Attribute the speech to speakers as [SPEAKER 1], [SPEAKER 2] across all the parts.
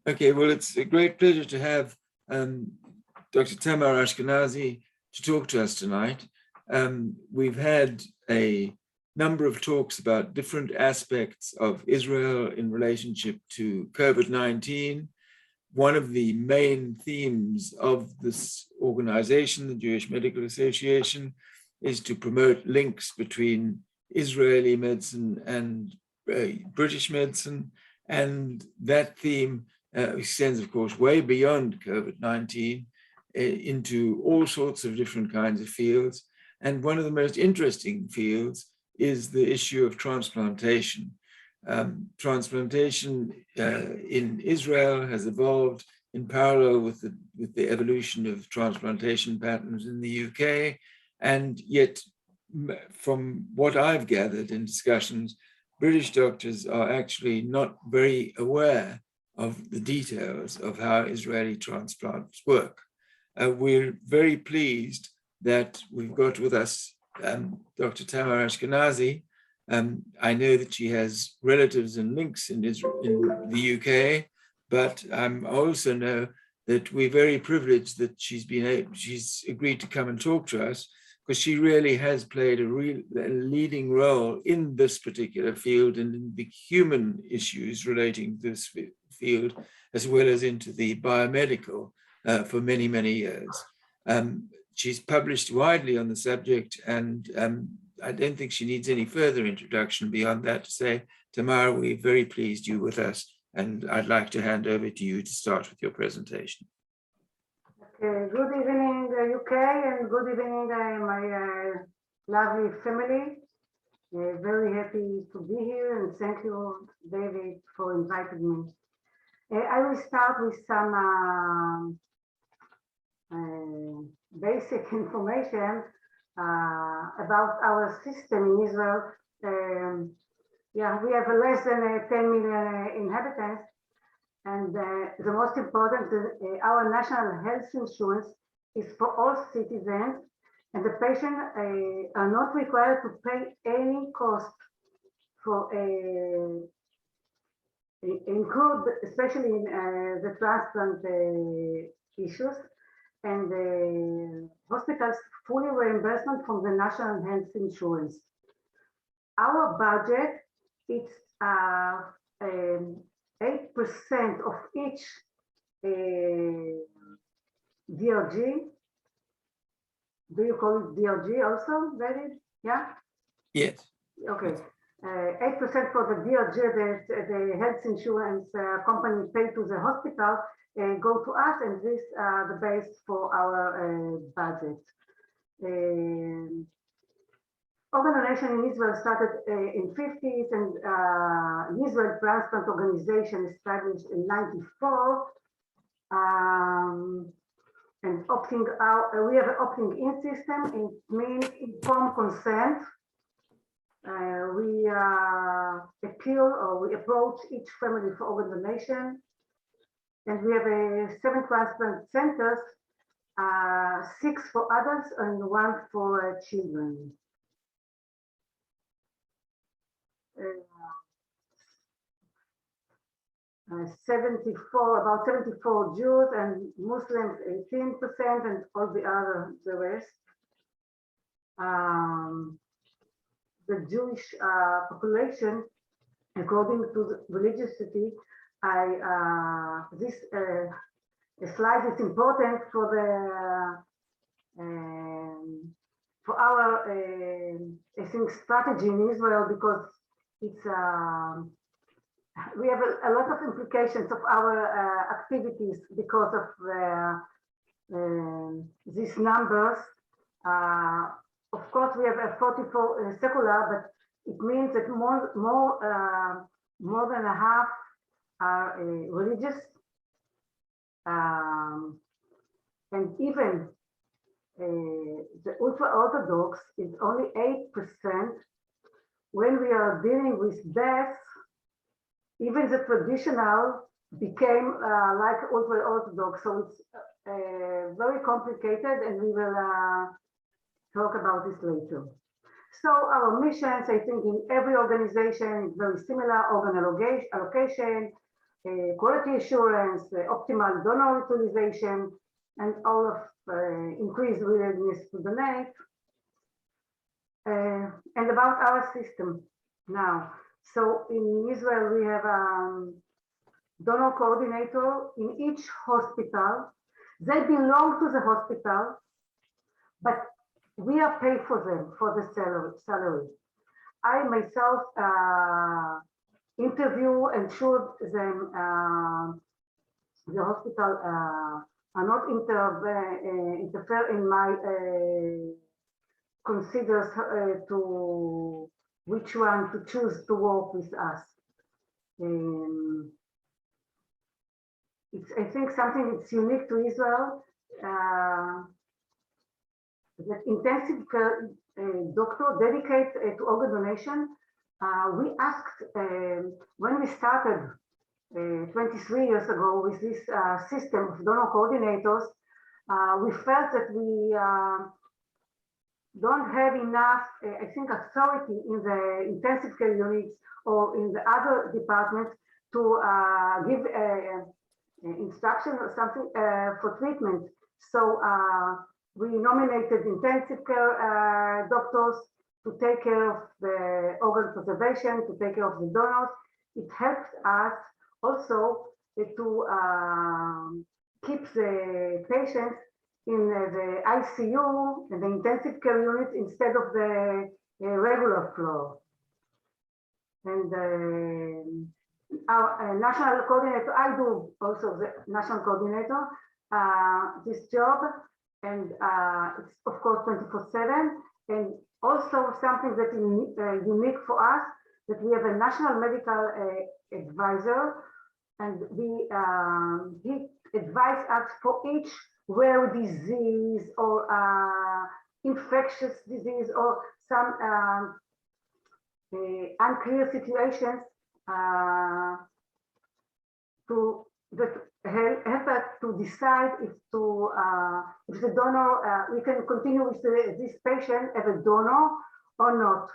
[SPEAKER 1] Okay, well, it's a great pleasure to have Dr. Tamar Ashkenazi to talk to us tonight. We've had a number of talks about different aspects of Israel in relationship to COVID-19. One of the main themes of this organization, the Jewish Medical Association, is to promote links between Israeli medicine and British medicine. And that theme extends, of course, way beyond COVID-19 into all sorts of different kinds of fields. And one of the most interesting fields is the issue of transplantation. Transplantation in Israel has evolved in parallel with the evolution of transplantation patterns in the UK. And yet, from what I've gathered in discussions, British doctors are actually not very aware of the details of how Israeli transplants work. We're very pleased that we've got with us Dr. Tamar Ashkenazi. I know that she has relatives and links in Israel, in the UK, but I also know that we're very privileged that she's agreed to come and talk to us, because she really has played a leading role in this particular field and in the human issues relating to this field, as well as into the biomedical for many, many years. She's published widely on the subject, and I don't think she needs any further introduction beyond that to say, Tamar, we're very pleased you're with us, and I'd like to hand over to you to start with your presentation.
[SPEAKER 2] Okay, good evening, UK, and good evening, my lovely family. Very happy to be here, and thank you, David, for inviting me. I will start with some basic information about our system in Israel. Yeah, we have less than 10 million inhabitants, and the most important, our national health insurance is for all citizens, and the patients are not required to pay any cost for include, especially in the transplant issues, and the hospitals fully reimbursement from the national health insurance. Our budget is 8% of each DRG. Do you call it DRG also, David? Yeah?
[SPEAKER 1] Yes.
[SPEAKER 2] Okay. 8% for the DRG that the health insurance company pay to the hospital go to us, and this the base for our budget. Organ donation in Israel started in 50s, and Israel Transplant Organization established in 94. And opting out, we have an opting in system. It means informed consent. We appeal or we approach each family for organ donation. And we have 7 transplant centers, 6 for adults and 1 for children. about 74 Jews and Muslims 18%, and all the rest. The Jewish population, according to the religiosity, this slide is important for our I think strategy in Israel, because it's we have a lot of implications of our activities because of these numbers. Of course, we have a 44 secular, but it means that more than a half are religious, and even the ultra-Orthodox is only 8%. When we are dealing with deaths, even the traditional became like ultra-Orthodox, so it's very complicated, and we will talk about this later. So our missions, I think, in every organization is very similar: organ allocation, quality assurance, optimal donor utilization, and all of increased willingness to donate. And about our system now. So in Israel, we have donor coordinator in each hospital. They belong to the hospital, but we are paid for them, for the salary. I myself interview and should them, the hospital are not interfere in my considers to which one to choose to work with us. It's, I think, something that's unique to Israel. That intensive care doctor dedicated to organ donation. We asked when we started 23 years ago with this system of donor coordinators, we felt that we don't have enough, I think, authority in the intensive care units or in the other departments to give instruction or something for treatment. So we nominated intensive care doctors to take care of the organ preservation, to take care of the donors. It helps us also to keep the patients in the ICU and the intensive care unit instead of the regular floor. And our national coordinator, I do also the national coordinator, this job, and it's of course 24/7. And also something that is unique for us, that we have a national medical advisor, and he advises us for each rare disease or infectious disease or some unclear situations that help us to decide if the donor, we can continue with this patient as a donor or not.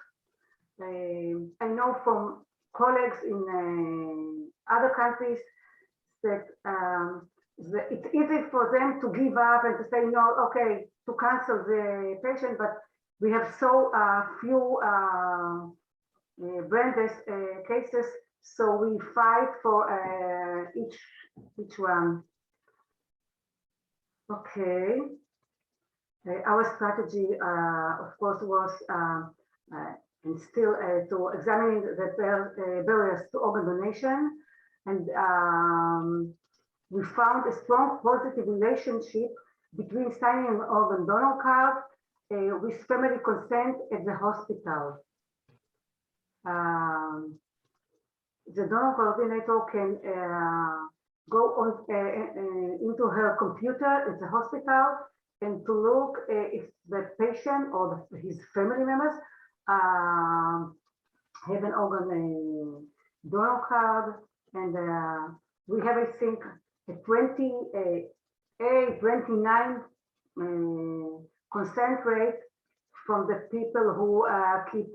[SPEAKER 2] I know from colleagues in other countries that it's easy for them to give up and to say no, okay, to cancel the patient, but we have so few branded cases, so we fight for each one. Okay, our strategy, of course, was and still to examine the barriers to organ donation, and we found a strong positive relationship between signing an organ donor card with family consent at the hospital. The donor coordinator can go on into her computer at the hospital and to look if the patient or his family members have an organ donor card, and we have, I think, a 29 consent rate from the people who keep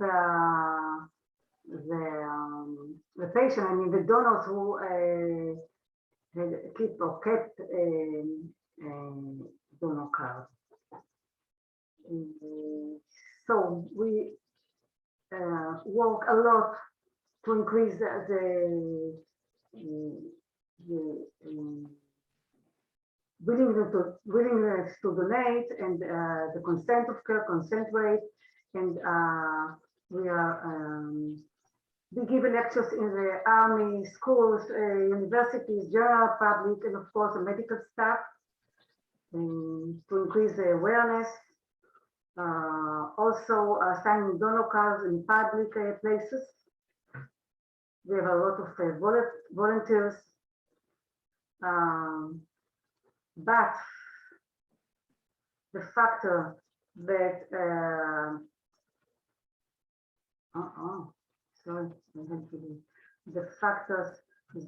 [SPEAKER 2] the patient, I mean the donors who keep or kept donor card. So we work a lot to increase the willingness to donate and the consent rate, and we give lectures in the army, schools, universities, general public, and of course the medical staff to increase the awareness. Also signing donor cards in public places. We have a lot of volunteers. But the factor that the factors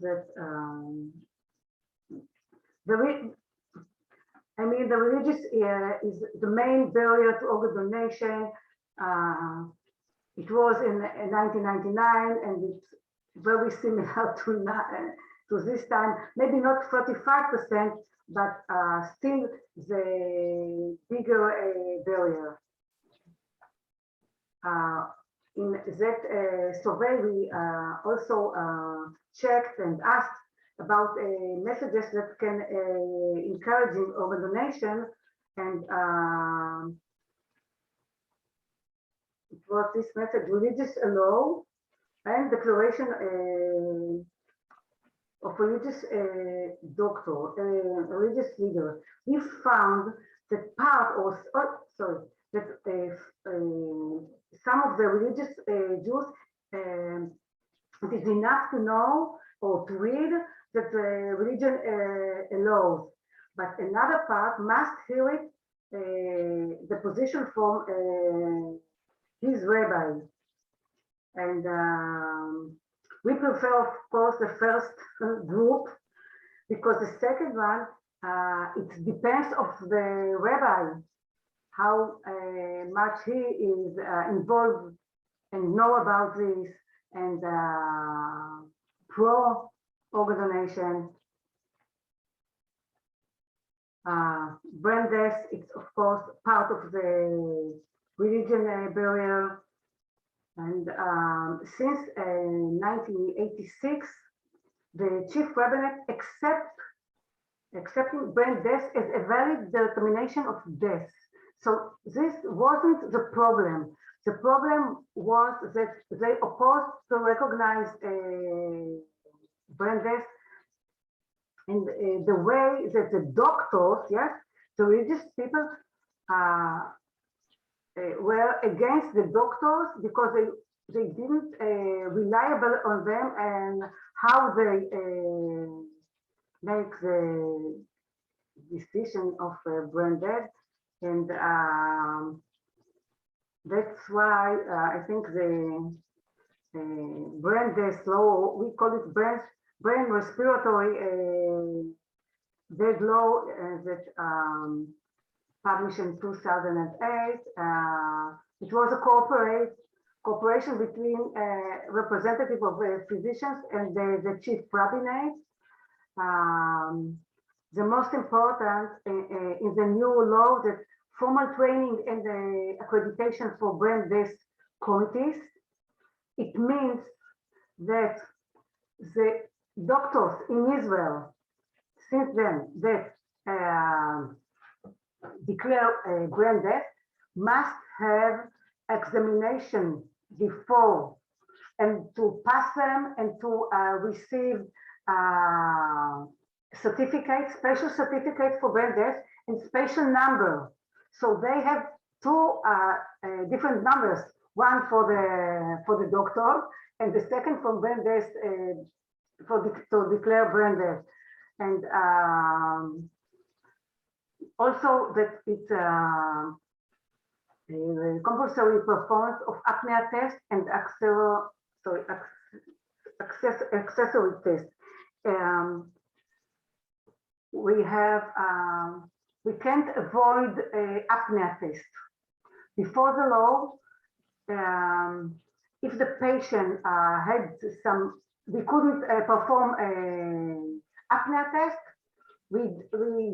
[SPEAKER 2] that the religious is the main barrier to organ donation. It was in 1999, and it's very similar to this time, maybe not 35%, but still the bigger barrier. In that survey, we also checked and asked about messages that can encouraging organ donation, and it was this message: religious law and declaration of religious doctor, religious leader. We found that part that some of the religious Jews, it is enough to know or to read that the religion allows, but another part must hear it, the position from his rabbi. And we prefer, of course, the first group, because the second one, it depends of the rabbi, how much he is involved and know about this, and pro organ donation. Brain death, it's of course part of the religion barrier. And since 1986, the chief rabbinate accepting brain death as a valid determination of death. So this wasn't the problem. The problem was that they opposed to recognize brain death in the way that the doctors, yes, the religious people were against the doctors because they didn't reliable on them and how they make the decision of brain death. And that's why I think the brain death law, we call it brain respiratory death law, that published in 2008. It was a cooperation between representative of physicians and the chief rabbinate. The most important in the new law that formal training and the accreditation for brain death committees. It means that the doctors in Israel, since then, that declare brain death, must have examination before and to pass them and to receive certificates, special certificates for brain death and special number. So they have two different numbers, one for the doctor and the second for brain death, to declare brain death. And also that it's compulsory performance of apnea test and accessory test. We can't avoid apnea test. Before the law, if the patient had we couldn't perform apnea test, we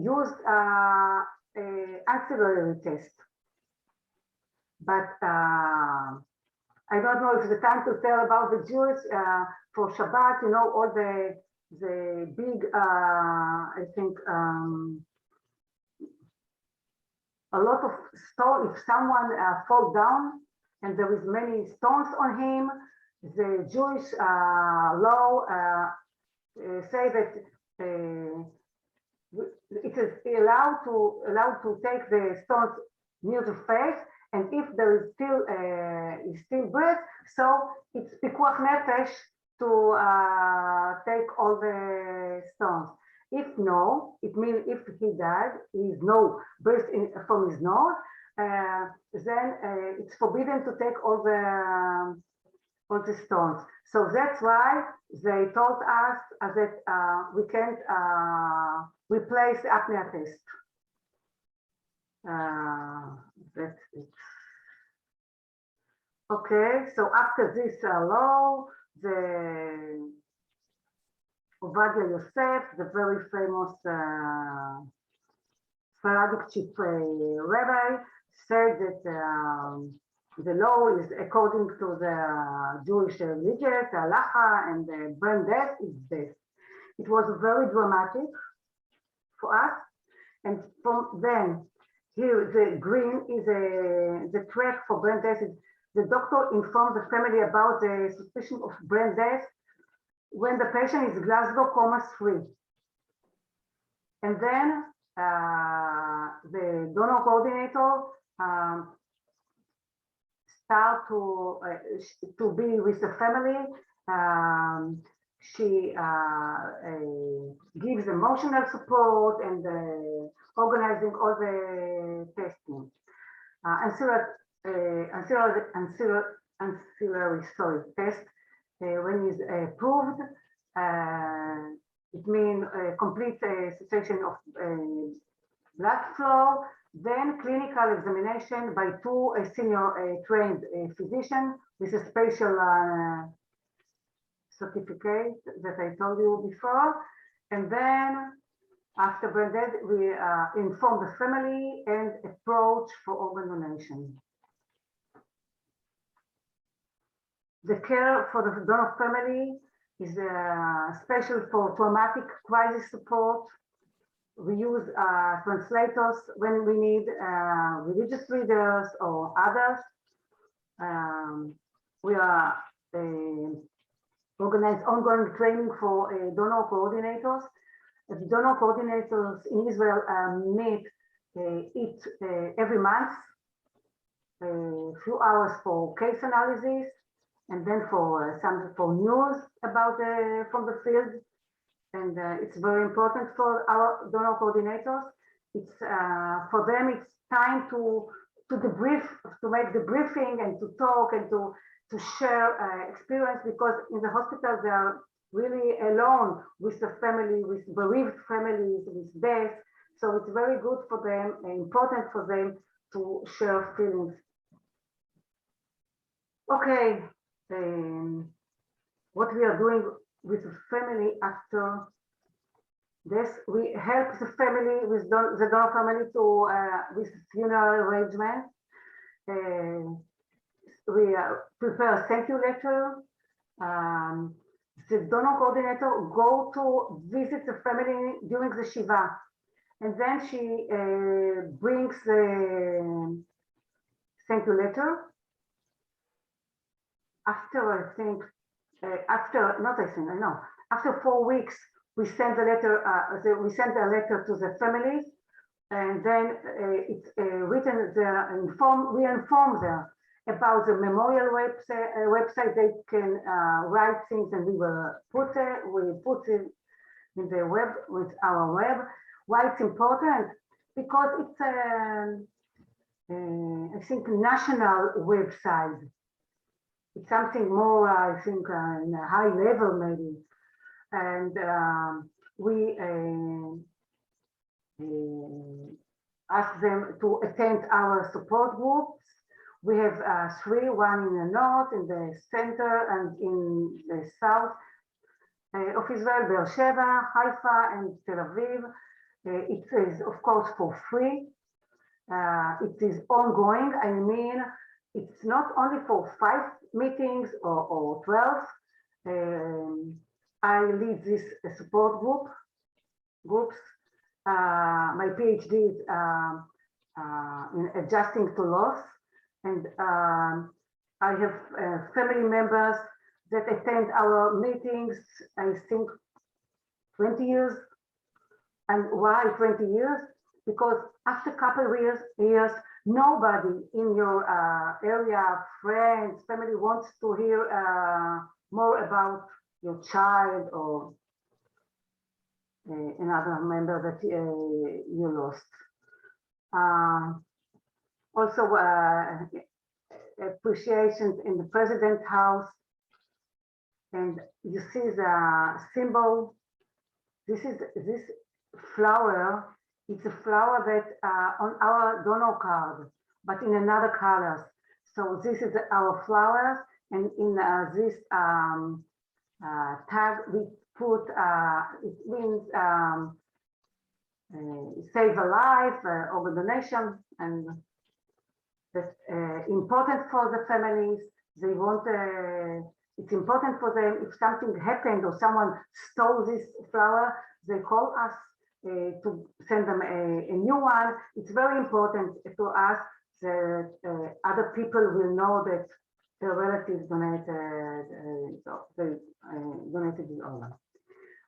[SPEAKER 2] used ancillary test. But I don't know if it's the time to tell about the Jews for Shabbat, you know, all the big, I think, a lot of stone. If someone falls down and there is many stones on him, the Jewish law say that it is allowed to take the stones near the face, and if there is still breath, so it's pikuach nefesh to take all the stones. If no, it means if he died, is no breath from his nose, then it's forbidden to take all the stones. So that's why they told us that we can't replace the apnea test. That's it. Okay, so after this law, Ovadia Yosef, the very famous Sephardic chief rabbi, said that the law is according to the Jewish religion, the halacha, and the brain death is death. It was very dramatic for us, and from then, here the green is the track for brain death. The doctor informed the family about the suspicion of brain death when the patient is Glasgow coma-free. And then the donor coordinator start to be with the family. She gives emotional support and organizing all the testing. Ancillary test, when is approved, it means complete cessation of blood flow, then clinical examination by two senior trained physicians with a special certificate that I told you before. And then after brain death, we inform the family and approach for organ donation. The care for the donor family is special for traumatic crisis support. We use translators when we need religious leaders or others. We are organize ongoing training for donor coordinators. The donor coordinators in Israel meet every month, a few hours for case analysis, and then for news about from the field. And it's very important for our donor coordinators. It's for them, it's time to debrief, to make the briefing and to talk and to share experience, because in the hospital they are really alone with the family, with bereaved families, with death. So it's very good for them and important for them to share feelings. Okay, what we are doing with the family after this, we help the family with the donor family to with funeral arrangement. We prepare a thank you letter. The donor coordinator go to visit the family during the Shiva, and then she brings the thank you letter. After after 4 weeks, we send the letter. We send a letter to the families, and then it's written there. We inform them about the memorial website. They can write things, and we put it in the web with our web. Why it's important? Because it's I think national website. It's something more, I think, in a high level maybe. And we ask them to attend our support groups. We have 3, one in the north, in the center, and in the south of Israel, Be'er Sheva, Haifa, and Tel Aviv. It is, of course, for free. It is ongoing. I mean, it's not only for 5 meetings or 12. I lead this support groups. My PhD is in adjusting to loss, and I have family members that attend our meetings, I think 20 years. And why 20 years? Because after a couple of years, nobody in your area, friends, family wants to hear more about your child or another member that you lost. Also, appreciation in the President's house. And you see the symbol. This flower. It's a flower that on our donor card, but in another colors. So this is our flowers, and in this tag we put, it means save a life, organ donation, and that's important for the families. They want, it's important for them if something happened or someone stole this flower, they call us to send them a new one. It's very important to us that other people will know that their relatives donated the organ.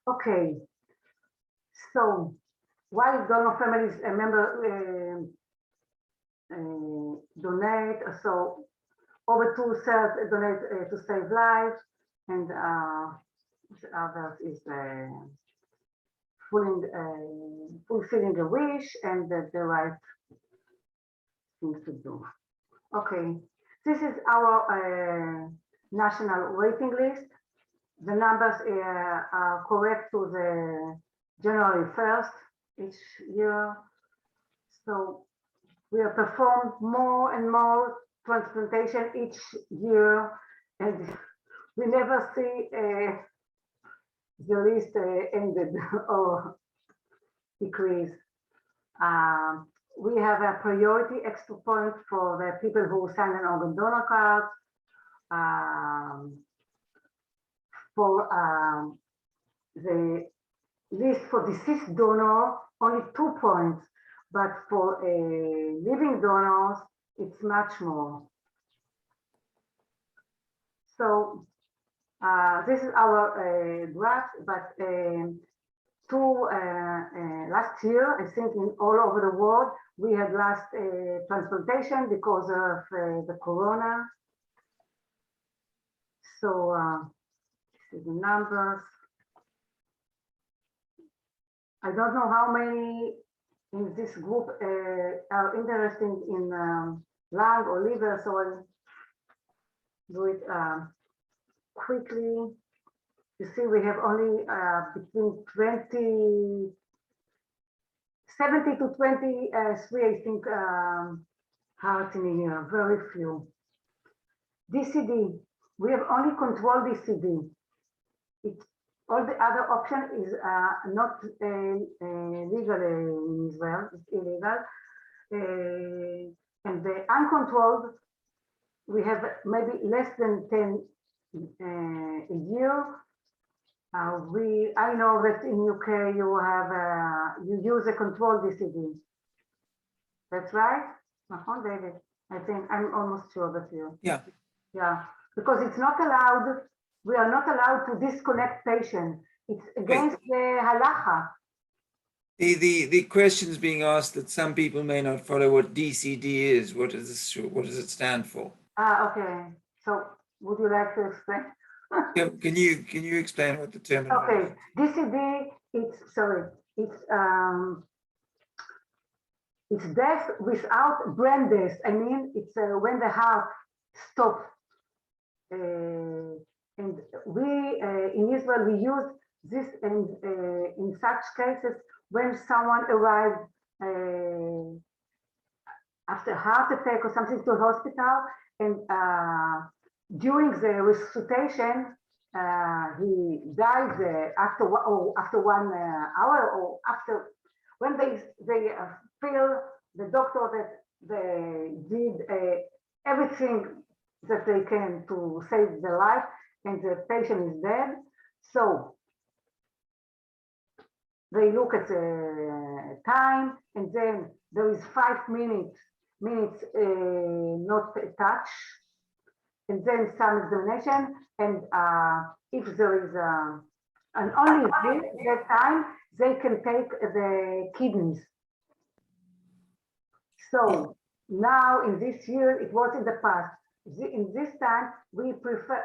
[SPEAKER 2] Okay, so why donor families donate? So over 2/3 donate to save lives, and the others is fulfilling a wish and the right thing to do. Okay, this is our national waiting list. The numbers are correct to the January 1st each year. So we have performed more and more transplantation each year, and we never see the list ended or decrease. We have a priority extra point for the people who sign an organ donor card. For the list for deceased donor, only 2 points, but for living donors, it's much more. So this is our graph, but last year, I think in all over the world, we had last transplantation because of the corona. So this is the numbers. I don't know how many in this group are interested in lung or liver, so I'll do it quickly. You see, we have only between 70 to 23, I think, hearts in a year, very few. DCD, we have only control DCD. All the other option is not legal in Israel, it's illegal. And the uncontrolled, we have maybe less than 10 a year. I know that in UK you have you use a controlled DCD. That's right, David. I think I'm almost sure that you. Yeah, because it's not allowed. We are not allowed to disconnect patients. It's against the halacha.
[SPEAKER 1] The question is being asked that some people may not follow what DCD is. What is this? What does it stand for?
[SPEAKER 2] Okay. So would you like to explain?
[SPEAKER 1] Can you explain what the term is?
[SPEAKER 2] Okay, DCD. It's death without brain death. I mean, it's when the heart stops. And we in Israel we use this in such cases when someone arrived after heart attack or something to hospital, and during the resuscitation he died after 1 hour, or after when they feel the doctor that they did everything that they can to save the life, and the patient is dead. So they look at the time, and then there is 5 minutes not touch, and then some examination, and if there is and only that time they can take the kidneys. So now in this year, it was in the past. In this time, we prefer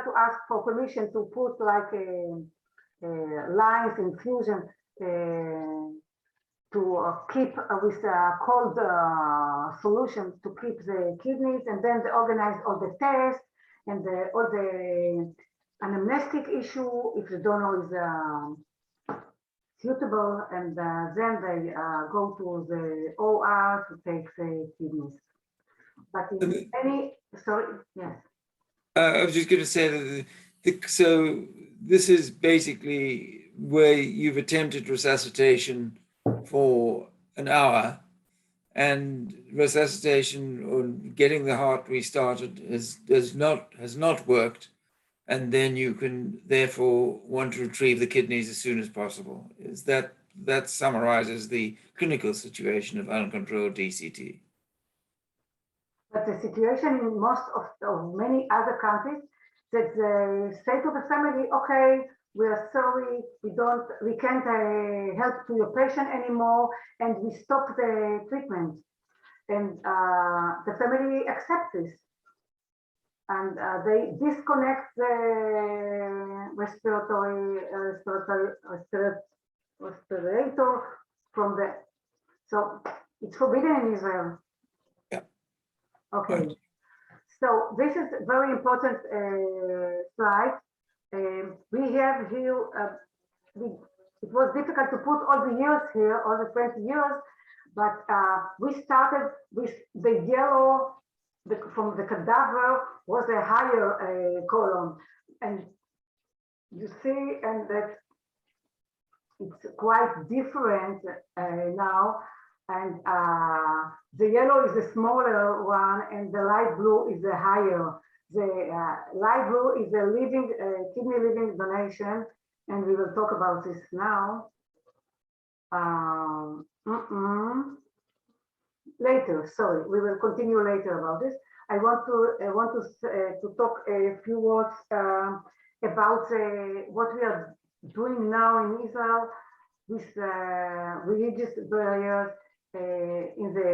[SPEAKER 2] to ask for permission to put like a lines infusion to keep with a cold solution to keep the kidneys, and then they organize all the tests and all the anamnestic issue if the donor is suitable, and then they go to the OR to take the kidneys. But in any, sorry, yes.
[SPEAKER 1] I was just going to say that So this is basically where you've attempted resuscitation for an hour, and resuscitation or getting the heart restarted has not worked, and then you can therefore want to retrieve the kidneys as soon as possible. Is that summarizes the clinical situation of uncontrolled DCT?
[SPEAKER 2] But the situation in most of many other countries, that they say to the family, okay, we are sorry, we can't help to your patient anymore, and we stop the treatment. And the family accepts this. And they disconnect the respirator from the, so it's forbidden in Israel.
[SPEAKER 1] Yeah.
[SPEAKER 2] Okay.
[SPEAKER 1] Right.
[SPEAKER 2] So this is a very important slide. We have here, it was difficult to put all the years here, all the 20 years, but we started with the yellow, from the cadaver was a higher column. And you see, and that it's quite different now. And the yellow is the smaller one, and the light blue is the higher. The light blue is a living kidney living donation, and we will talk about this now. Later, sorry, we will continue later about this. I want to talk a few words about what we are doing now in Israel with religious barriers in the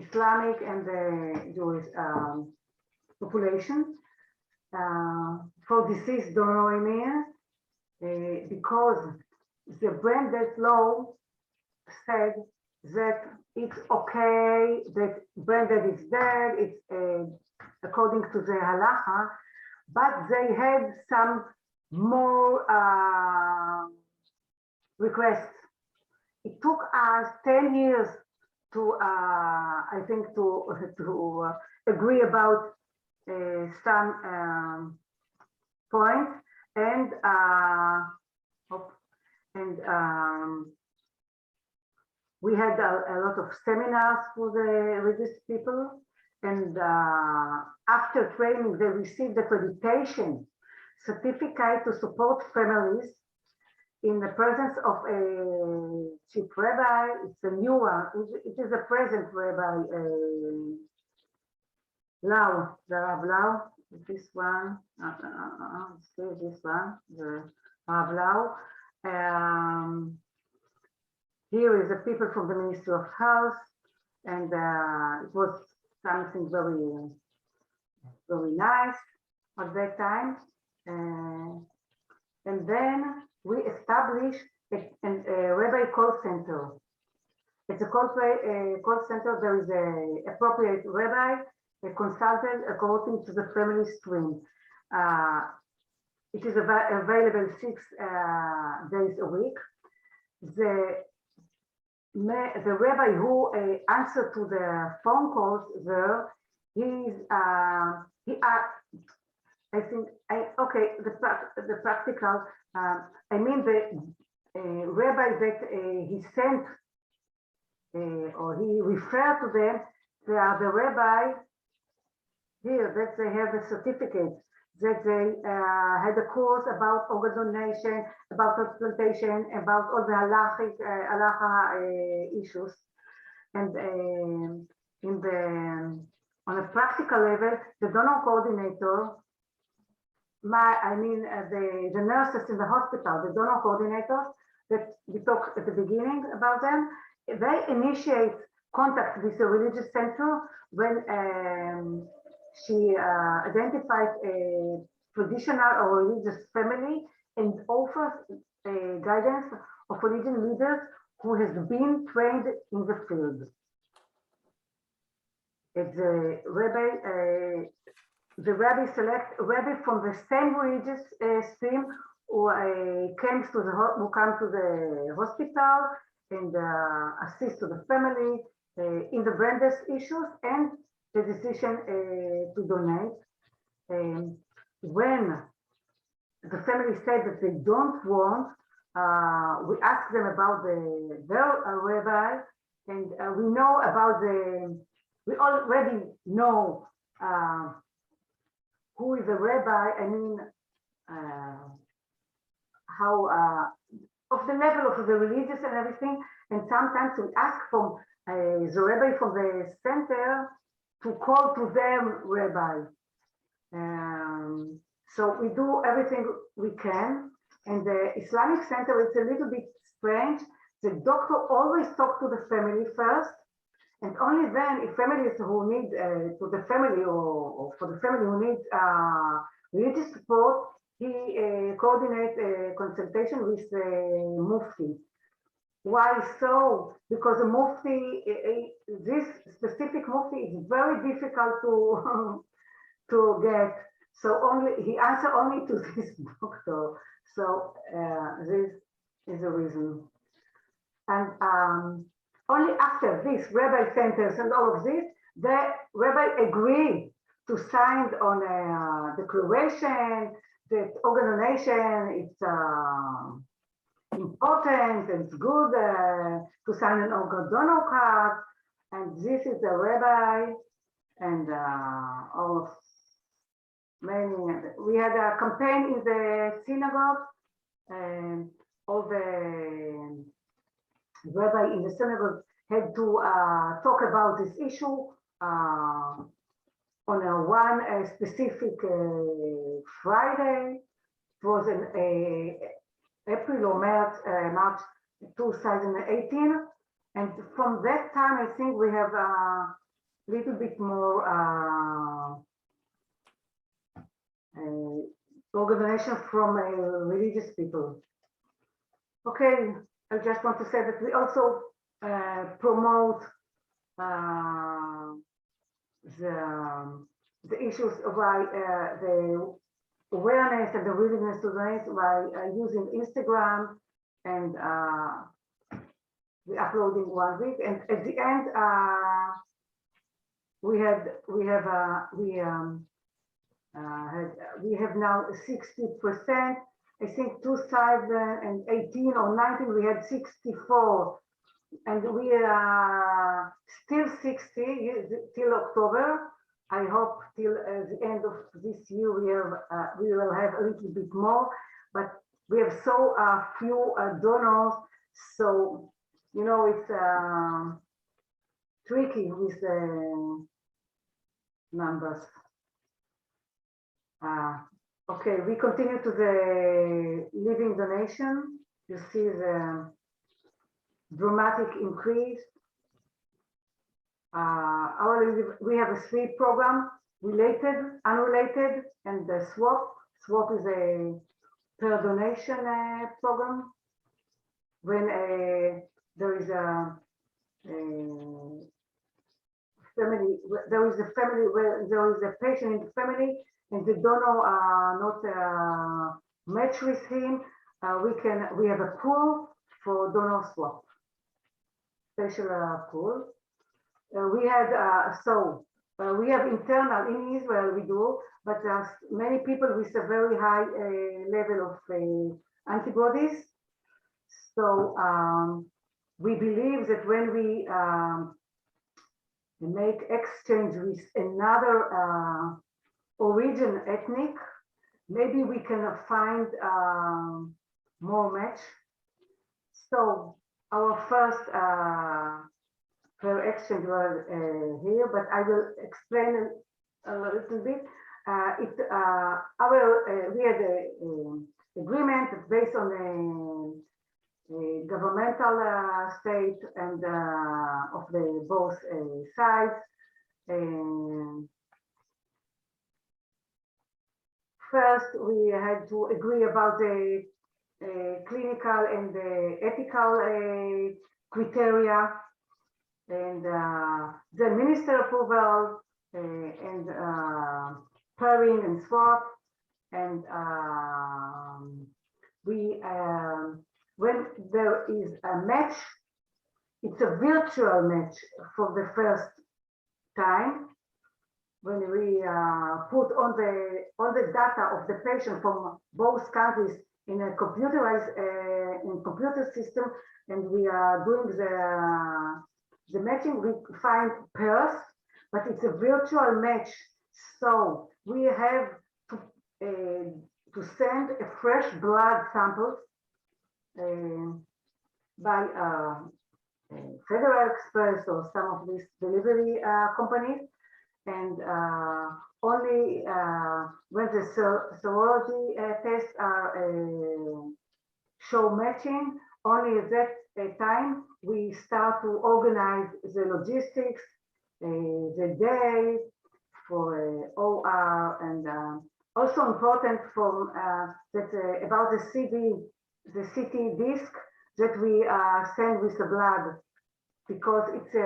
[SPEAKER 2] Islamic and the Jewish population for deceased donor because the brand death law said that it's okay that brand dead is dead, it's according to the halacha, but they had some more requests. It took us 10 years to, I think, to agree about some points, and we had a lot of seminars for the religious people, and after training, they received accreditation certificate to support families in the presence of a chief rabbi. It's a new one. It is a present rabbi, Lau, the Rav Lau. This one, this one, the Rav Lau. Here is the people from the Ministry of Health, and it was something very, very nice at that time. And then we established a rabbi call center. It's a call center. There is an appropriate rabbi, a consultant according to the family stream. It is available 6 days a week. The rabbi who answered to the phone calls there, I think, okay, the practical, I mean the rabbi that he sent or he referred to them, they are the rabbi here that they have a certificate, that they had a course about organ donation, about transplantation, about all the halacha issues. And on a practical level, the donor coordinator, the nurses in the hospital, the donor coordinators that we talked at the beginning about them, they initiate contact with the religious center when she identifies a traditional or religious family and offers guidance of religious leaders who has been trained in the field. The rabbi selects a rabbi from the same religious stream who come to the hospital and assist to the family in the branded issues and the decision to donate. When the family said that they don't want, we asked them about their rabbi, and we know about we already know who is the rabbi. I mean, how of the level of the religious and everything. And sometimes we ask from the rabbi from the center to call to them rabbi. So we do everything we can. And the Islamic center, it's a little bit strange. The doctor always talks to the family first, and only then, if families who need to the family or for the family who needs religious support, he coordinates a consultation with the mufti. Why so? Because the mufti, this specific mufti is very difficult to get. So only he answers only to this doctor. So this is the reason. And only after this rabbi centers and all of this, the rabbi agreed to sign on a declaration that organ donation it's important and it's good to sign an organ donor card. And this is the rabbi and all of many. We had a campaign in the synagogue, and all the rabbi in the synagogue had to talk about this issue on one specific Friday. It was in April or March 2018, and from that time I think we have a little bit more organization from religious people. Okay, I just want to say that we also promote the issues by the awareness and the willingness to donate by using Instagram, and we uploading 1 week. And at the end, we have now 60%. I think 2018 or 19 we had 64, and we are still 60 till October. I hope till the end of this year we will have a little bit more, but we have so few donors, so you know it's tricky with the numbers. Okay, we continue to the living donation. You see the dramatic increase. We have a SWEEP program, related, unrelated, and the swap. Swap is a per donation program. When there is a family, where there is a patient in the family, and the donor not match with him, we have a pool for donor swap, special pool. We have internal in Israel we do, but many people with a very high level of antibodies. So we believe that when we make exchange with another origin ethnic, maybe we can find more match. So our first per exchange was here, but I will explain a little bit. We had an agreement based on a governmental state and of the both sides. First, we had to agree about the clinical and the ethical criteria, and the minister approval, and pairing and swap. And when there is a match, it's a virtual match for the first time. when we put all the data of the patient from both countries in a computerized in computer system, and we are doing the matching, we find pairs, but it's a virtual match. So we have to send a fresh blood samples by Federal Express or some of these delivery companies, and only when the serology tests are show matching, only at that time we start to organize the logistics, the day for OR, and also important from that about the CT disc that we send with the blood, because it's a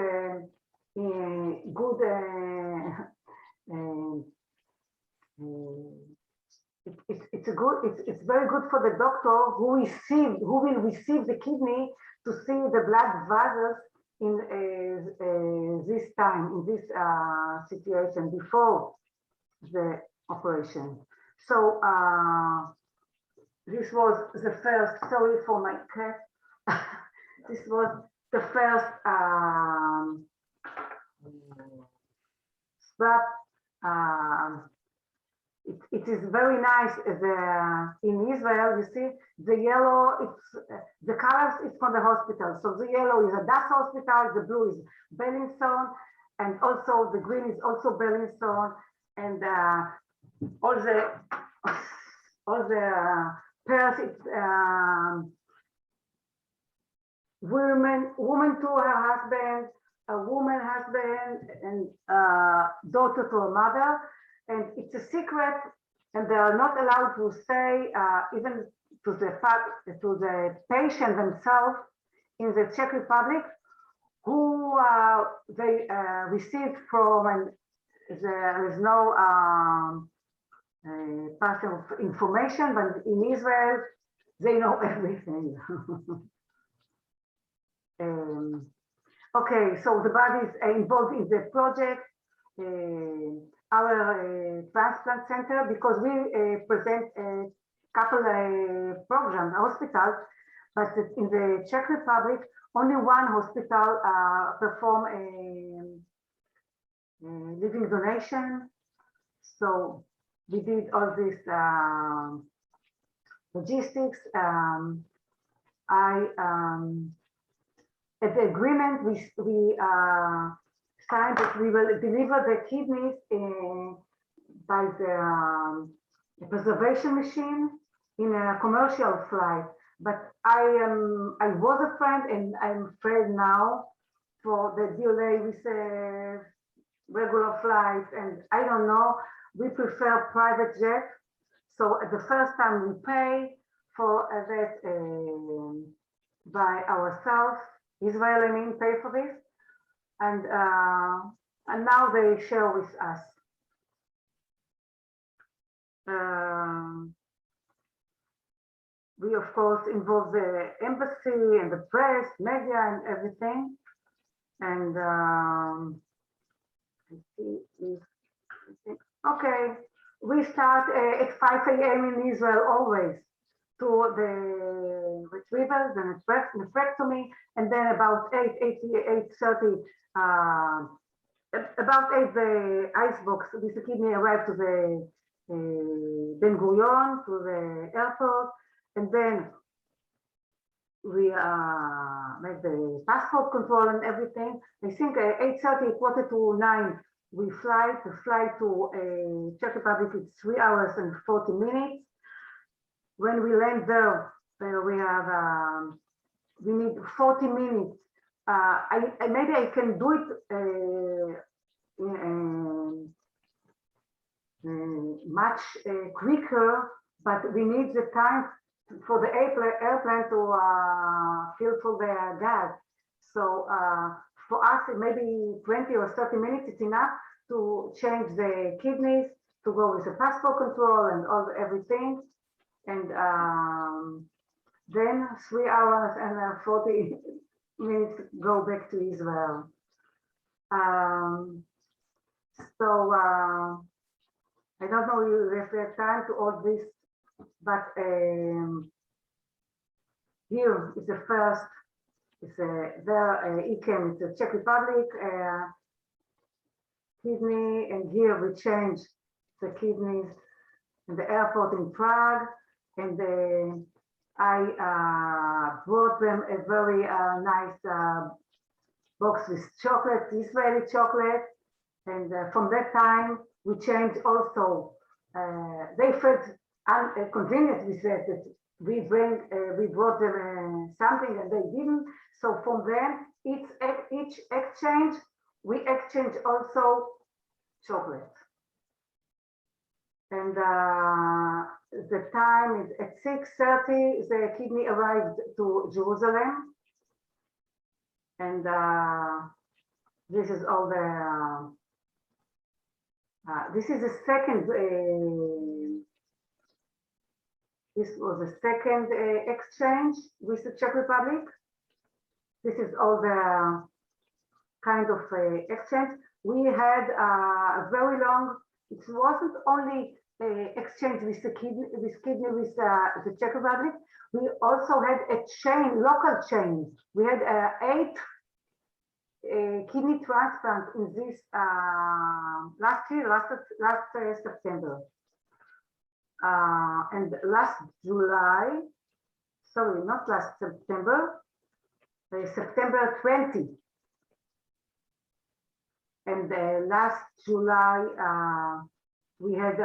[SPEAKER 2] good it's very good for the doctor who will receive the kidney to see the blood vessels in this time, in this situation before the operation. So this was the first, sorry for my cat. This was the first swab. It is very nice. In Israel, you see the yellow. It's the colors is from the hospital. So the yellow is a Das hospital. The blue is Bellinson, and also the green is also Bellinson, and all the pairs. It's woman to her husband, a woman husband, and daughter to a mother. And it's a secret, and they are not allowed to say even to the patient themselves in the Czech Republic who they received from, and there is no personal information, but in Israel they know everything. Okay, so the body is involved in the project. Our transplant center, because we present a couple programs, hospitals, but in the Czech Republic, only one hospital perform a living donation. So we did all this logistics. At the agreement, we signed that we will deliver the kidneys by the preservation machine in a commercial flight. But I was afraid, and I'm afraid now for the delay with regular flights, and I don't know. We prefer private jet. So at the first time we pay for that by ourselves. Israel, I mean, pay for this. And now they share with us. We of course involve the embassy and the press, media, and everything. And okay, we start at 5 a.m. in Israel always to the retrievals and nephrectomy, and then about 8:30. About 8, the icebox with the kidney arrived to the Ben Gurion, to the airport, and then we make the passport control and everything. I think 8:30, 8:45, we fly. The flight to Czech Republic is 3 hours and 40 minutes. When we land there, we have we need 40 minutes. Maybe I can do it much quicker, but we need the time for the airplane to fill for the gas. So for us, maybe 20 or 30 minutes is enough to change the kidneys, to go with the passport control and everything. And then 3 hours and 40 minutes go back to Israel. So I don't know if we have time to all this, but here is the first. It's there ECAM, it's the Czech Republic kidney, and here we change the kidneys in the airport in Prague, and I brought them a very nice box with chocolate, Israeli chocolate, and from that time we changed also. They felt convenient. We said that we brought them something, and they didn't. So from then, each exchange, we exchange also chocolate. And the time is at 6:30. The kidney arrived to Jerusalem, and this is all the. This is the second. This was the second exchange with the Czech Republic. This is all the kind of exchange. We had a very long. It wasn't only exchange with the kidney with the Czech Republic. We also had a chain, local chain. We had 8 kidney transplant in this last September. And last July, sorry, not last September, September 20. And last July, we had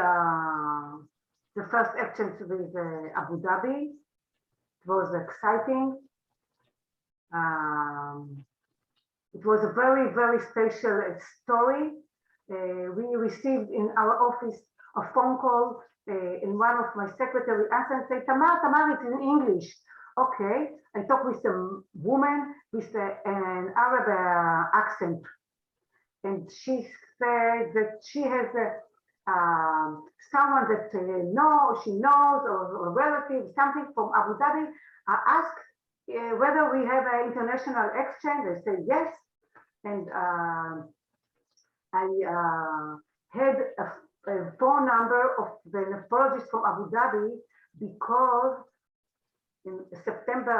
[SPEAKER 2] the first exchange with Abu Dhabi. It was exciting. It was a very, very special story. We received in our office a phone call, and one of my secretary answered and said, Tamar, it's in English. Okay, I talked with a woman with an Arab accent, and she said that she has someone that she knows, or a relative, something from Abu Dhabi. I asked whether we have an international exchange. They said yes, and I had a phone number of the nephrologist from Abu Dhabi, because in September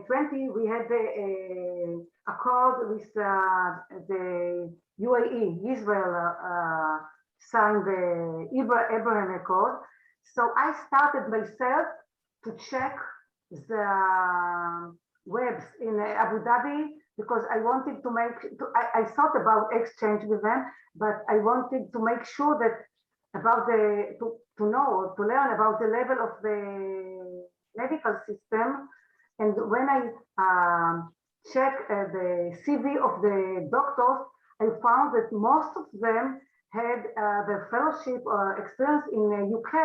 [SPEAKER 2] 20, we had the accord with the UAE, Israel signed the Abraham Accord. So I started myself to check the webs in Abu Dhabi, because I wanted to I thought about exchange with them, but I wanted to make sure that about to learn about the level of the medical system. And when I checked the CV of the doctors, I found that most of them had the fellowship or experience in the UK.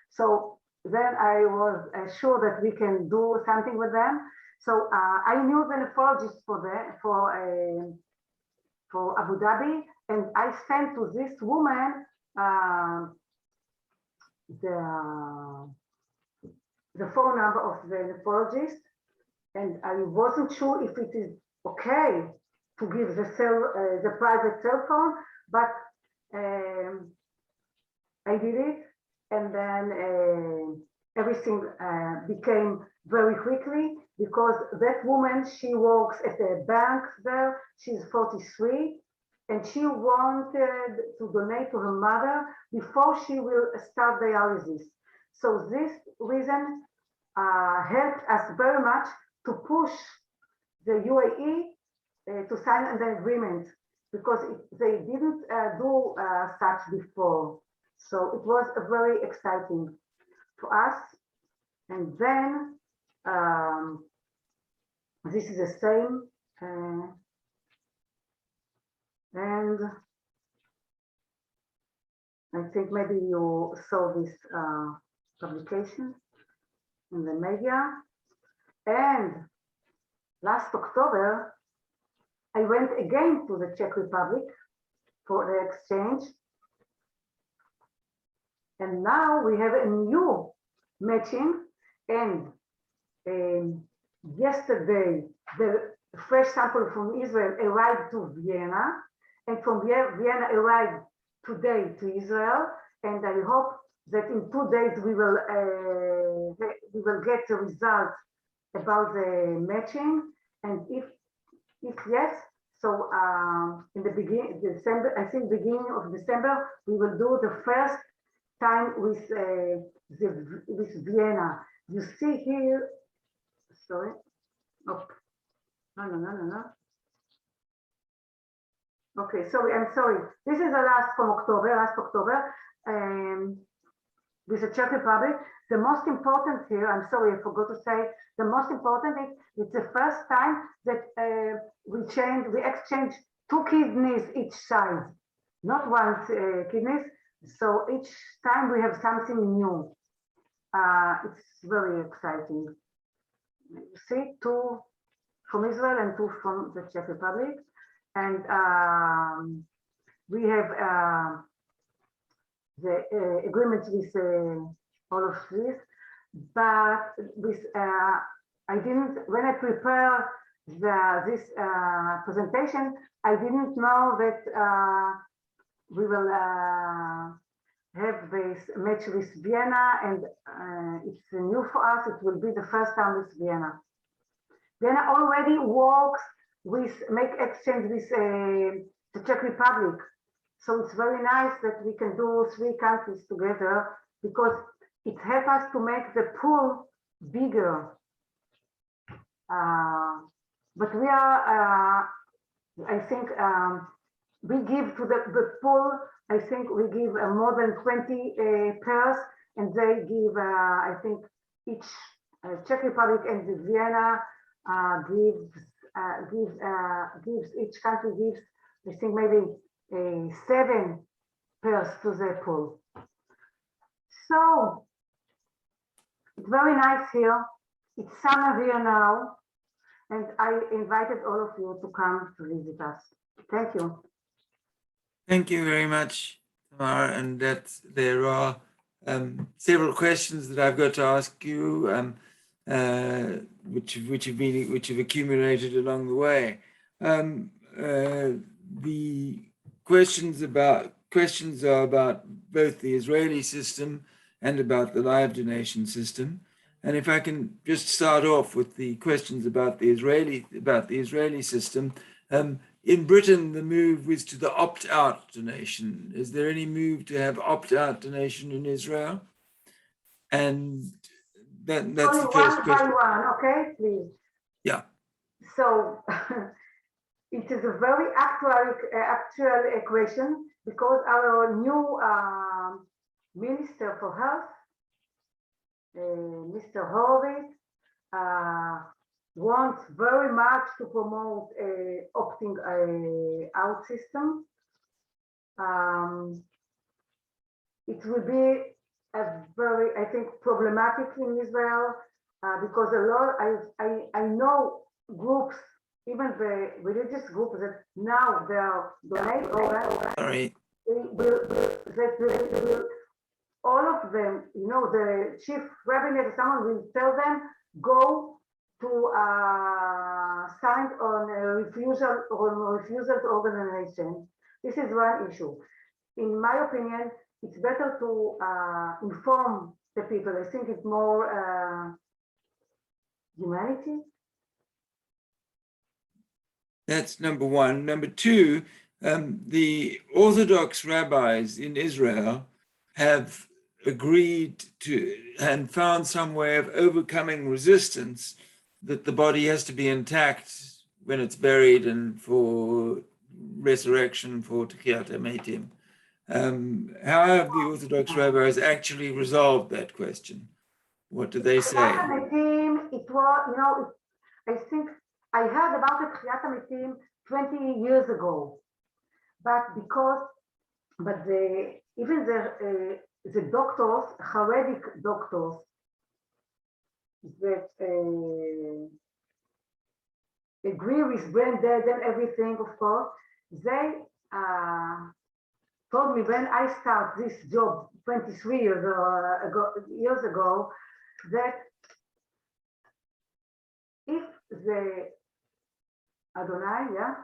[SPEAKER 2] So then I was sure that we can do something with them. So I knew the nephrologist for Abu Dhabi, and I sent to this woman the phone number of the nephrologist, and I wasn't sure if it is okay to give the private cell phone, but I did it, and then everything became very quickly, because that woman, she works at a bank there. She's 43, and she wanted to donate to her mother before she will start dialysis. So this reason helped us very much to push the UAE to sign an agreement, because they didn't do such before. So it was very exciting for us. And then this is the same, and I think maybe you saw this publication in the media. And last October, I went again to the Czech Republic for the exchange. And now we have a new matching, and yesterday a fresh sample from Israel arrived to Vienna, and from Vienna arrived today to Israel, and I hope that in 2 days we will get the results about the matching, and if yes, so in the beginning December, I think beginning of December, we will do the first time with Vienna. You see here, sorry, oh, no. Okay, sorry, I'm sorry. This is the last October, with the Czech Republic. The most important here, I'm sorry, I forgot to say, the most important is it's the first time that we exchange 2 kidneys each side, not one kidneys. So each time we have something new. It's very exciting. You see, 2 from Israel and 2 from the Czech Republic. And we have the agreements with all of this, but with I didn't, when I prepare this presentation, I didn't know that we will have this match with Vienna, and it's new for us. It will be the first time with Vienna. Vienna already works with make exchange with the Czech Republic. So it's very nice that we can do 3 countries together, because it helps us to make the pool bigger. But we are, I think, we give to the pool, I think we give more than 20 pairs, and they give, I think, each Czech Republic and Vienna gives each country gives, I think, maybe 7 pairs to the pool. So it's very nice here. It's summer here now, and I invited all of you to come to visit us. Thank you.
[SPEAKER 1] Thank you very much, Tamar. And that there are several questions that I've got to ask you, which have accumulated along the way. The questions are about both the Israeli system and about the live donation system. And if I can just start off with the questions about the Israeli system. In Britain, the move was to the opt-out donation. Is there any move to have opt-out donation in Israel? And that's
[SPEAKER 2] only
[SPEAKER 1] the first question.
[SPEAKER 2] One by one, okay, please.
[SPEAKER 1] Yeah.
[SPEAKER 2] So it is a very actual question, because our new Minister for Health, Mr. Horowitz, wants very much to promote opting out system. It will be a very, I think, problematic in Israel, because a lot, I know groups, even the religious groups, that now they are donating organs.
[SPEAKER 1] Sorry.
[SPEAKER 2] All of them, you know, the chief rabbinate or someone will tell them, go to sign on a refusal to organization. This is one issue. In my opinion, it's better to inform the people. I think it's more humanity.
[SPEAKER 1] That's number one. Number two, the Orthodox rabbis in Israel have agreed to and found some way of overcoming resistance that the body has to be intact when it's buried and for resurrection, for Techiyat HaMetim. How have the Orthodox rabbis actually resolved that question? What do they say?
[SPEAKER 2] It was, you know, I think I heard about the Techiyat HaMetim 20 years ago, but even the doctors, Haredic doctors, that agree with brain dead and everything, of course, they told me when I start this job 23 years ago, that if the Adonai, yeah,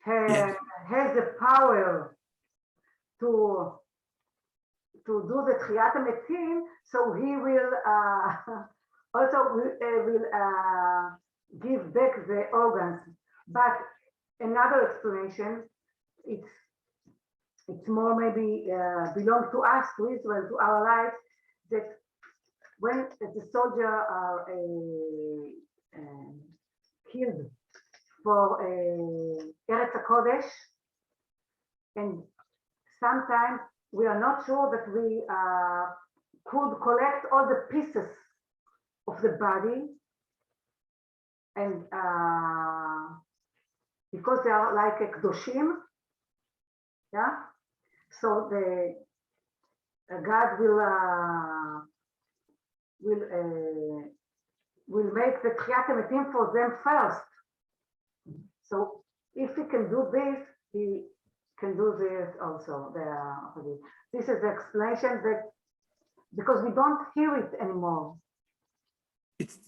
[SPEAKER 1] Yes.
[SPEAKER 2] has the power to do the Tchiyat HaMetim, so he will also will give back the organs. But another explanation, it's more maybe belong to us, to Israel, to our lives, that when the soldier are killed for Eretz HaKodesh, and sometimes we are not sure that we could collect all the pieces of the body, and because they are like a kedoshim, yeah. So the God will make the Tchiyat HaMetim for them first. So if he can do this, he can do this also. This is the explanation, that because we don't hear it anymore.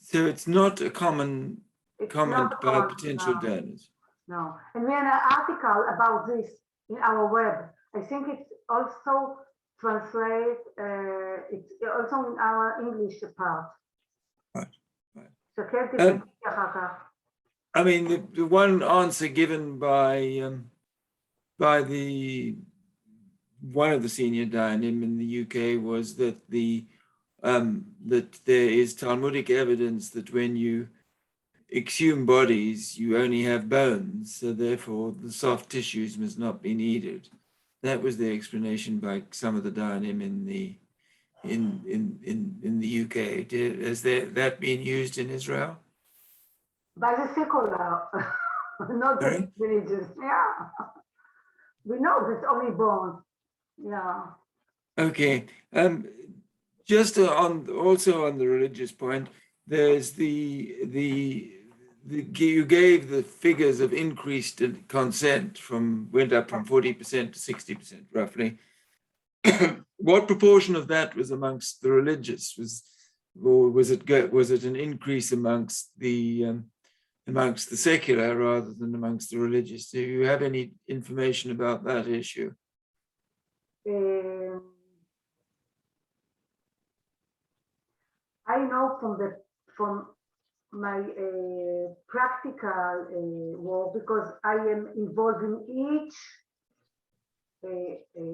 [SPEAKER 1] So it's not a common
[SPEAKER 2] It's
[SPEAKER 1] comment
[SPEAKER 2] not
[SPEAKER 1] by
[SPEAKER 2] common,
[SPEAKER 1] potential
[SPEAKER 2] no.
[SPEAKER 1] donors.
[SPEAKER 2] No, and we have an article about this in our web. I think it's also translate. It's also in our English part.
[SPEAKER 1] Right, right.
[SPEAKER 2] So can
[SPEAKER 1] I mean, the one answer given by one of the senior dayanim in the UK was that that there is Talmudic evidence that when you exhume bodies, you only have bones, so therefore the soft tissues must not be needed. That was the explanation by some of the dayanim in the UK. Has that been used in Israel?
[SPEAKER 2] By the secular, not the religious. Yeah, we know it's only bones. Yeah.
[SPEAKER 1] Okay. Just also on the religious point, there's you gave the figures of increased consent went up from 40% to 60% roughly. What proportion of that was amongst the religious? Was it an increase amongst the secular rather than amongst the religious? Do you have any information about that issue?
[SPEAKER 2] I know from my practical work, because I am involved in each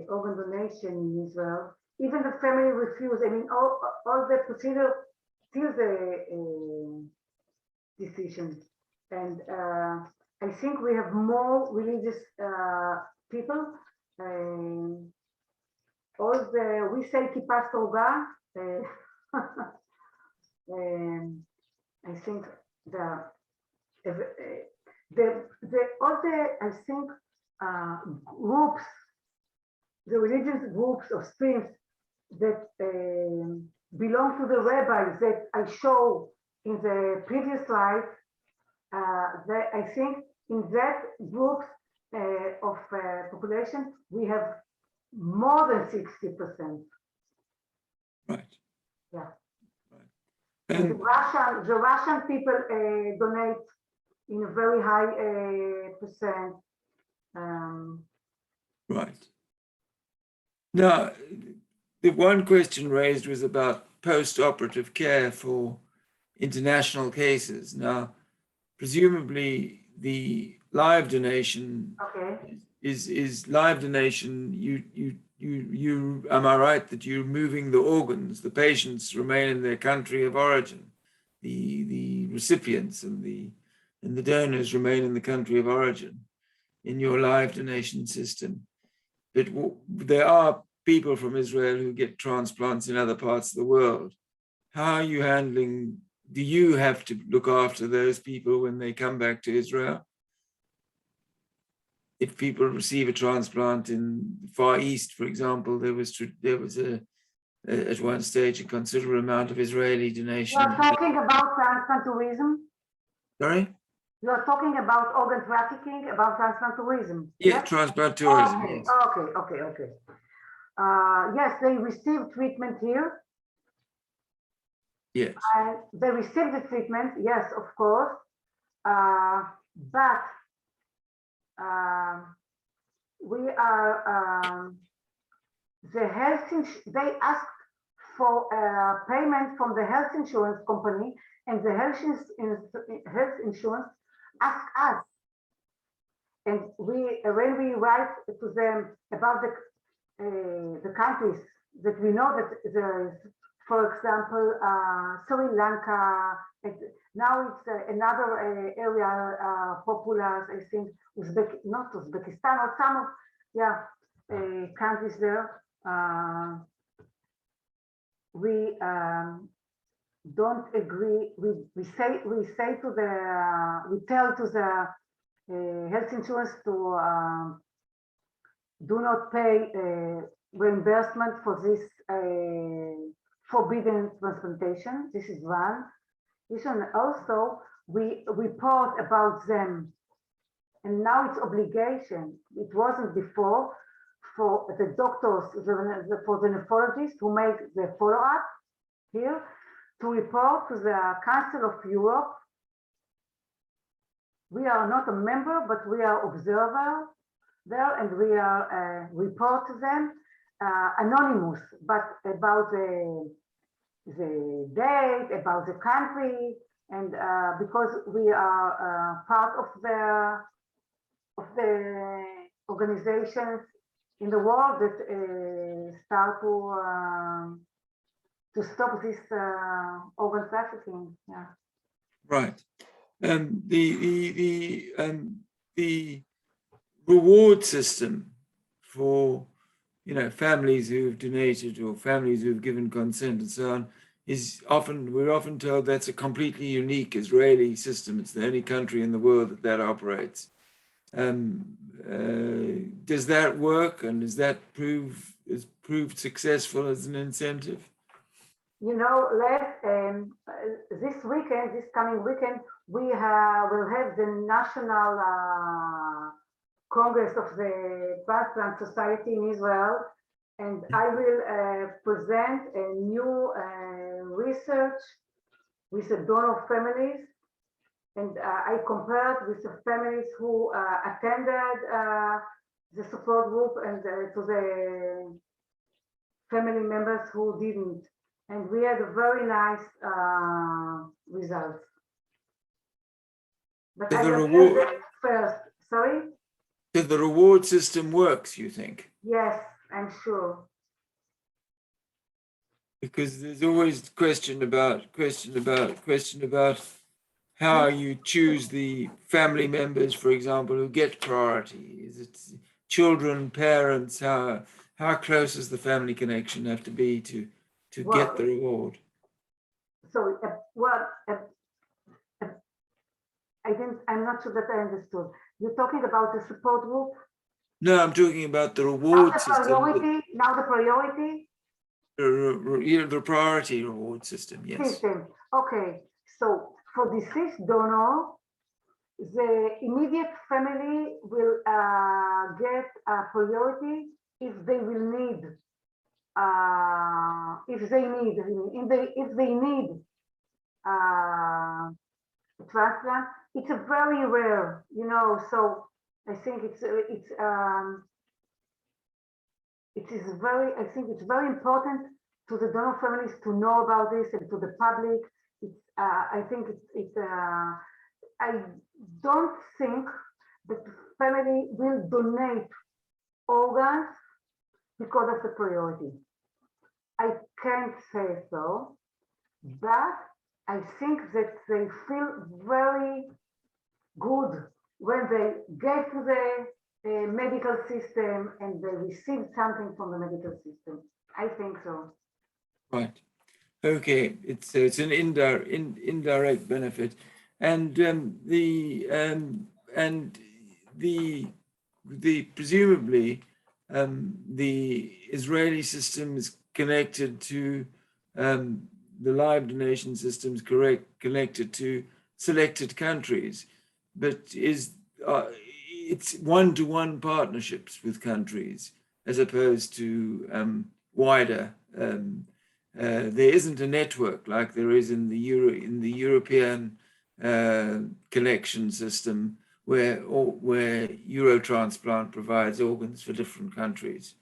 [SPEAKER 2] organ donation in Israel. Even the family refused. I mean, all the procedure till the decision. And I think we have more religious people. We say Kippah Toga. I think groups, the religious groups of streams that belong to the rabbis that I show in the previous slide, I think in that group of population, we have more than 60%.
[SPEAKER 1] Right.
[SPEAKER 2] Yeah.
[SPEAKER 1] Right.
[SPEAKER 2] And the Russian people donate in a very high percent.
[SPEAKER 1] Right. Now, the one question raised was about post-operative care for international cases. Now, presumably the live donation is live donation. You am I right that you're moving the organs? The patients remain in their country of origin. The recipients and the donors remain in the country of origin in your live donation system. But there are people from Israel who get transplants in other parts of the world. How are you handling? Do you have to look after those people when they come back to Israel? If people receive a transplant in the Far East, for example, there was at one stage a considerable amount of Israeli donation.
[SPEAKER 2] You are talking about transplant tourism?
[SPEAKER 1] Sorry?
[SPEAKER 2] You are talking about organ trafficking, about transplant tourism?
[SPEAKER 1] Yeah, transplant tourism.
[SPEAKER 2] Okay,
[SPEAKER 1] yes.
[SPEAKER 2] okay. Yes, they receive treatment here.
[SPEAKER 1] Yes.
[SPEAKER 2] They receive the treatment, yes, of course. But we are they asked for payment from the health insurance company, and the health insurance asked us. And when we write to them about the countries that we know that there is, for example, Sri Lanka, now it's another area popular, I think, not Uzbekistan, or some of, countries there. We don't agree. We tell to the health insurance to do not pay reimbursement for this forbidden transplantation. This is one. Also, we report about them, and now it's obligation. It wasn't before for the doctors, for the nephrologists who make the follow-up here, to report to the Council of Europe. We are not a member, but we are observer there, and we are report to them anonymous, but about the date, about the country, and because we are part of the organizations in the world that start to stop this organ trafficking. Yeah.
[SPEAKER 1] Right. The reward system for families who have donated or families who have given consent and so on is we're often told that's a completely unique Israeli system. It's the only country in the world that operates. Does that work, and is proved successful as an incentive?
[SPEAKER 2] This coming weekend, we will have the National Congress of the Transplant Society in Israel, and I will present a new research with the donor families, and I compared with the families who attended the support group and to the family members who didn't, and we had a very nice results. But I will first. Sorry?
[SPEAKER 1] So the reward system works, you think?
[SPEAKER 2] Yes, I'm sure.
[SPEAKER 1] Because there's always question about how you choose the family members, for example, who get priority. Is it children, parents? How close does the family connection have to be to get the reward?
[SPEAKER 2] So, I'm not sure that I understood. You're talking about the support group?
[SPEAKER 1] No, I'm talking about the reward system.
[SPEAKER 2] Now the priority?
[SPEAKER 1] The priority reward system, yes.
[SPEAKER 2] System. Okay, so for deceased donor, the immediate family will get a priority if they will need, if they need transplant. It's a very rare, so I think it's very important to the donor families to know about this, and to the public. I think I don't think that the family will donate organs because of the priority. I can't say so, but I think that they feel very good when they get to the medical system and they receive something from the medical system. I think so.
[SPEAKER 1] Right. Okay. It's an indirect benefit, and presumably the Israeli system is connected to the live donation system is connected to selected countries, but it's one-to-one partnerships with countries as opposed to wider. There isn't a network like there is in the European collection system, where Eurotransplant provides organs for different countries.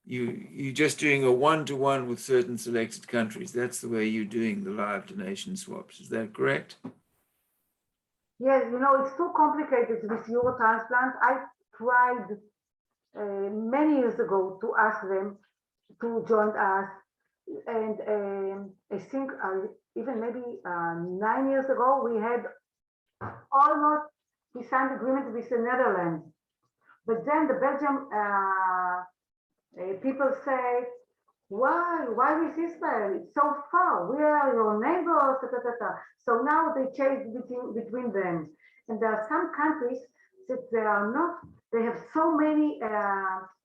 [SPEAKER 1] You're just doing a one-to-one with certain selected countries. That's the way you're doing the live donation swaps. Is that correct?
[SPEAKER 2] Yes, it's too complicated with Eurotransplant. I tried many years ago to ask them to join us. And I think even maybe 9 years ago, we signed agreement with the Netherlands. But then the Belgium people say, why with Israel? It's so far. We are your neighbors. Ta, ta, ta, ta. So now they change between them. And there are some countries that they have so many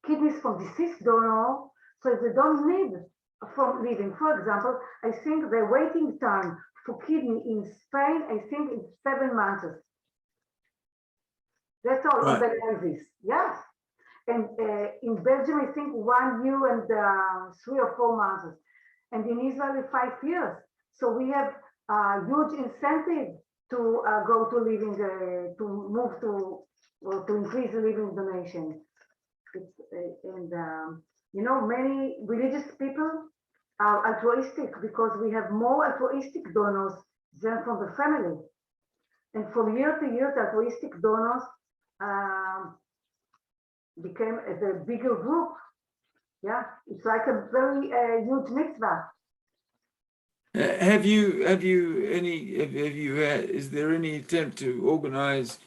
[SPEAKER 2] kidneys from deceased donor, so they don't need from living. For example, I think the waiting time for kidney in Spain, I think it's 7 months. That's all on the dialysis. Yes. And in Belgium, I think 1 year and 3 or 4 months. And in Israel, 5 years. So we have a huge incentive to go to living, to move to increase the living donation. Many religious people are altruistic because we have more altruistic donors than from the family. And from year to year, the altruistic donors became a bigger group. Yeah, it's like a very huge mitzvah.
[SPEAKER 1] Is there any attempt to organize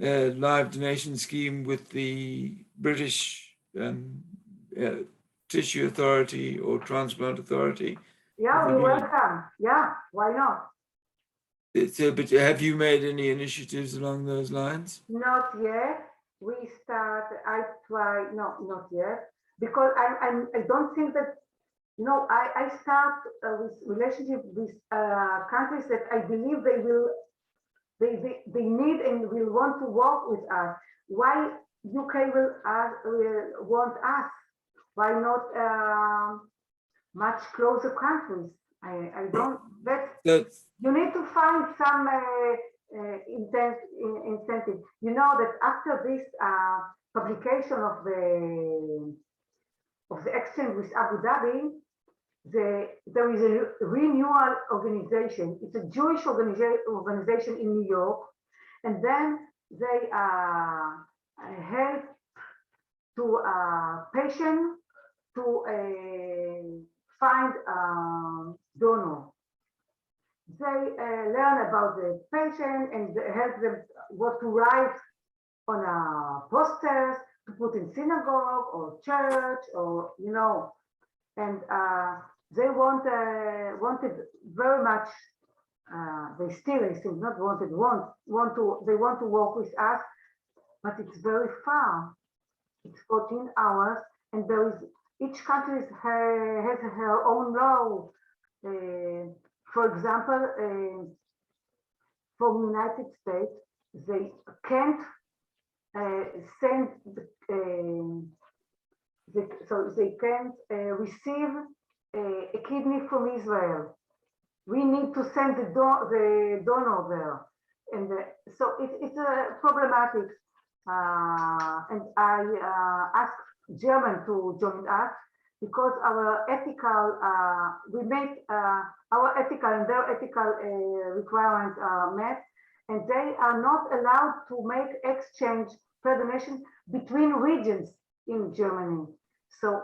[SPEAKER 1] a live donation scheme with the British Tissue Authority or Transplant Authority?
[SPEAKER 2] Yeah, we welcome. Yeah, why not?
[SPEAKER 1] So, but have you made any initiatives along those lines?
[SPEAKER 2] Not yet. I try, no, not yet, because I don't think that, I start with relationship with countries that I believe they need and will want to work with us. Why UK will want us? Why not much closer countries? I don't, you need to find some incentive. You know that after this publication of the exchange with Abu Dhabi, there is a renewal organization. It's a Jewish organization in New York, and then they help to patient to find donor. They learn about the patient and help them what to write on posters to put in synagogue or church, or and they wanted very much. They still, I think, not wanted, they want to work with us, but it's very far. It's 14 hours, and there is each country has her own law. For example, from United States, they can't send, so they can't receive a kidney from Israel. We need to send the donor there, and so it's problematic. And I asked German to join us, because our ethical, we make our ethical and their ethical requirements are met, and they are not allowed to make exchange per donation between regions in Germany. So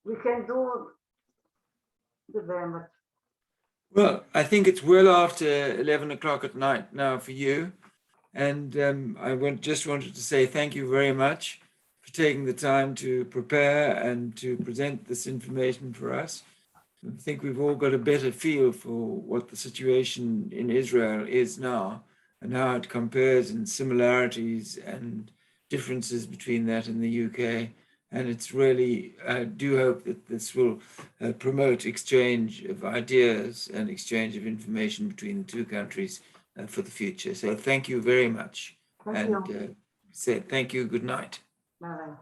[SPEAKER 2] we can do with them.
[SPEAKER 1] Well, I think it's well after 11 o'clock at night now for you. And just wanted to say thank you very much for taking the time to prepare and to present this information for us. I think we've all got a better feel for what the situation in Israel is now and how it compares in similarities and differences between that and the UK. And it's really, I do hope that this will promote exchange of ideas and exchange of information between the two countries for the future. So thank you very much.
[SPEAKER 2] Thank you.
[SPEAKER 1] Thank you, good night.
[SPEAKER 2] Bye-bye.